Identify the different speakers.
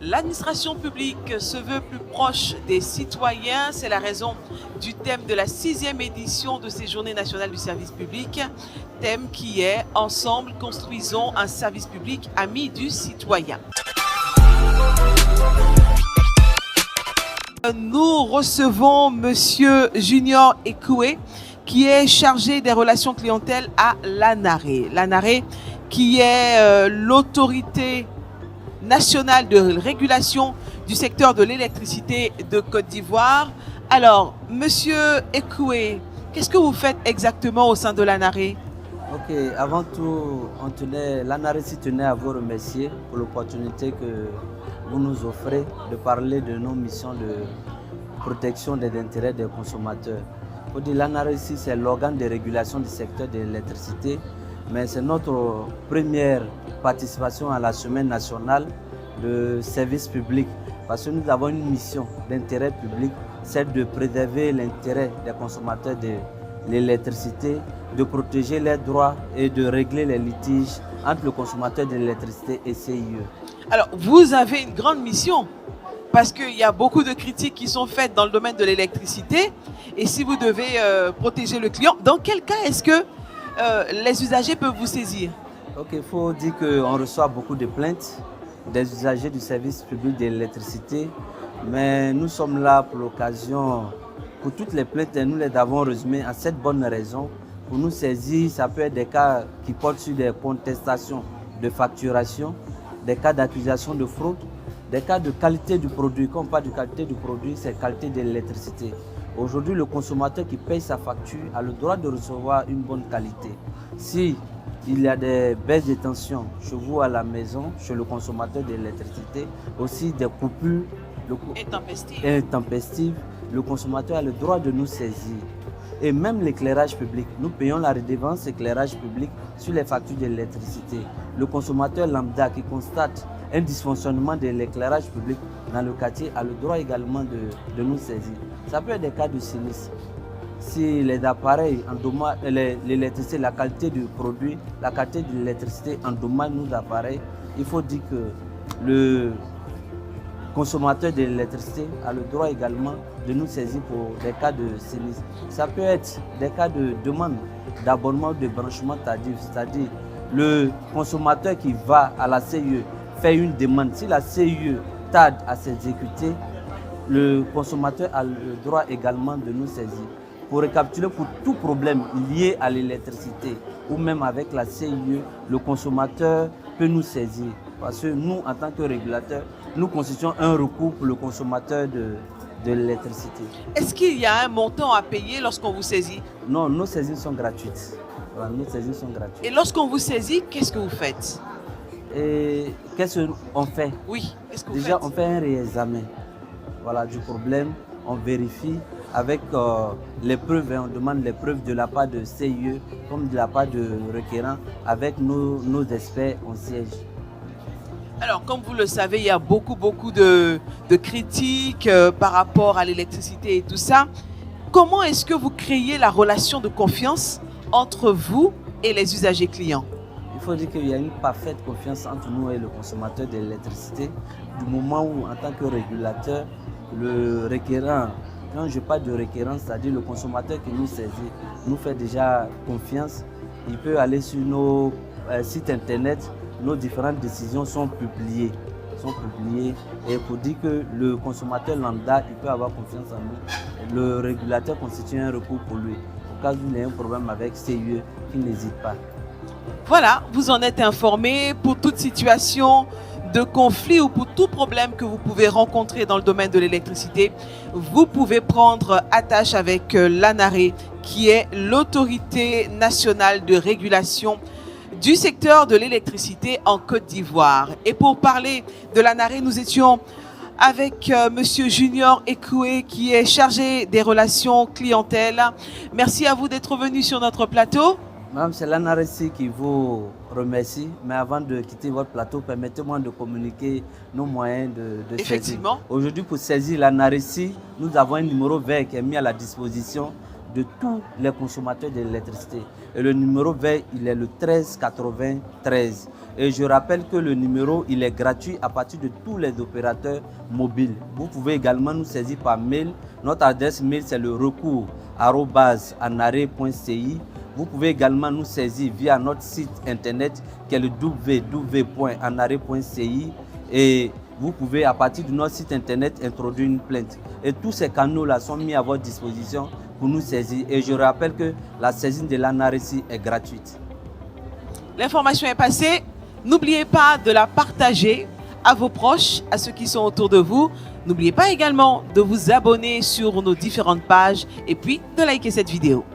Speaker 1: L'administration publique se veut plus proche des citoyens. C'est la raison du thème de la 6e édition de ces Journées nationales du service public. Thème qui est « Ensemble, construisons un service public ami du citoyen ». Nous recevons Monsieur Junior Ekoué, qui est chargé des relations clientèle à l'ANARE. L'ANARE qui est l'autorité nationale de régulation du secteur de l'électricité de Côte d'Ivoire. Alors, Monsieur Ekoué, qu'est-ce que vous faites exactement au sein de l'ANARE?
Speaker 2: Ok, avant tout, l'ANARE tenait à vous remercier pour l'opportunité que vous nous offrez de parler de nos missions de protection des intérêts des consommateurs. Pour dire, l'ANARE c'est l'organe de régulation du secteur de l'électricité, mais c'est notre première participation à la semaine nationale de service public, parce que nous avons une mission d'intérêt public, c'est de préserver l'intérêt des consommateurs de l'électricité, de protéger leurs droits et de régler les litiges entre le consommateur de l'électricité et CIE.
Speaker 1: Alors, vous avez une grande mission, parce qu'il y a beaucoup de critiques qui sont faites dans le domaine de l'électricité, et si vous devez protéger le client, dans quel cas est-ce que les usagers peuvent vous saisir?
Speaker 2: Ok, il faut dire qu'on reçoit beaucoup de plaintes des usagers du service public de l'électricité, mais nous sommes là pour l'occasion, pour toutes les plaintes, nous les avons résumées en 7 bonnes raisons. Pour nous saisir, ça peut être des cas qui portent sur des contestations de facturation, des cas d'accusation de fraude, des cas de qualité du produit. Quand on parle de qualité du produit, c'est qualité de l'électricité. Aujourd'hui, le consommateur qui paye sa facture a le droit de recevoir une bonne qualité. Si il y a des baisses de tension chez vous à la maison, chez le consommateur de l'électricité, aussi des coupures intempestives, le consommateur a le droit de nous saisir. Et même l'éclairage public, nous payons la redevance éclairage public sur les factures de l'électricité. Le consommateur lambda qui constate un dysfonctionnement de l'éclairage public dans le quartier a le droit également de nous saisir. Ça peut être des cas de sinistre. Si les appareils endommagent l'électricité, la qualité du produit, la qualité de l'électricité endommage nos appareils, il faut dire que le consommateur de l'électricité a le droit également de nous saisir pour des cas de sinistre. Ça peut être des cas de demande d'abonnement ou de branchement tardif, c'est-à-dire le consommateur qui va à la CIE fait une demande. Si la CIE tarde à s'exécuter, le consommateur a le droit également de nous saisir. Pour récapituler, pour tout problème lié à l'électricité ou même avec la CIE, le consommateur peut nous saisir. Parce que nous, en tant que régulateurs, nous constituons un recours pour le consommateur de l'électricité.
Speaker 1: Est-ce qu'il y a un montant à payer lorsqu'on vous saisit?
Speaker 2: Non, nos saisines sont gratuites. Voilà, nos saisines sont gratuites.
Speaker 1: Et lorsqu'on vous saisit, qu'est-ce que vous faites?
Speaker 2: Et qu'est-ce qu'on fait?
Speaker 1: Oui, qu'est-ce que vous
Speaker 2: Déjà,
Speaker 1: faites?
Speaker 2: on fait un réexamen, voilà, du problème. On vérifie avec les preuves, on demande les preuves de la part de CIE comme de la part de requérants. Avec nos experts, on siège.
Speaker 1: Alors, comme vous le savez, il y a beaucoup de critiques par rapport à l'électricité et tout ça. Comment est-ce que vous créez la relation de confiance entre vous et les usagers clients?
Speaker 2: Il faut dire qu'il y a une parfaite confiance entre nous et le consommateur de l'électricité. Du moment où, en tant que régulateur, le requérant, quand je parle de requérant, c'est-à-dire le consommateur qui nous saisit, nous fait déjà confiance. Il peut aller sur nos sites internet, nos différentes décisions sont publiées. Et pour dire que le consommateur lambda, il peut avoir confiance en nous. Le régulateur constitue un recours pour lui. Au cas où il y a un problème avec CIE, qu'il n'hésite pas.
Speaker 1: Voilà, vous en êtes informé. Pour toute situation de conflit ou pour tout problème que vous pouvez rencontrer dans le domaine de l'électricité, vous pouvez prendre attache avec l'ANARE, qui est l'autorité nationale de régulation du secteur de l'électricité en Côte d'Ivoire. Et pour parler de l'ANARE, nous étions avec Monsieur Junior Ekoué, qui est chargé des relations clientèle. Merci à vous d'être venu sur notre plateau.
Speaker 2: Madame, c'est l'ANARE qui vous remercie, mais avant de quitter votre plateau, permettez-moi de communiquer nos moyens de
Speaker 1: Effectivement.
Speaker 2: saisir. Aujourd'hui, pour saisir l'ANARE, nous avons un numéro vert qui est mis à la disposition de tous les consommateurs de l'électricité. Et le numéro vert, il est le 1393. Et je rappelle que le numéro, il est gratuit à partir de tous les opérateurs mobiles. Vous pouvez également nous saisir par mail. Notre adresse mail, c'est le recours@anare.ci. Vous pouvez également nous saisir via notre site internet qui est le www.anare.ci. Et vous pouvez, à partir de notre site internet, introduire une plainte. Et tous ces canaux-là sont mis à votre disposition pour nous saisir. Et je rappelle que la saisine de l'ANARECI est gratuite.
Speaker 1: L'information est passée. N'oubliez pas de la partager à vos proches, à ceux qui sont autour de vous. N'oubliez pas également de vous abonner sur nos différentes pages et puis de liker cette vidéo.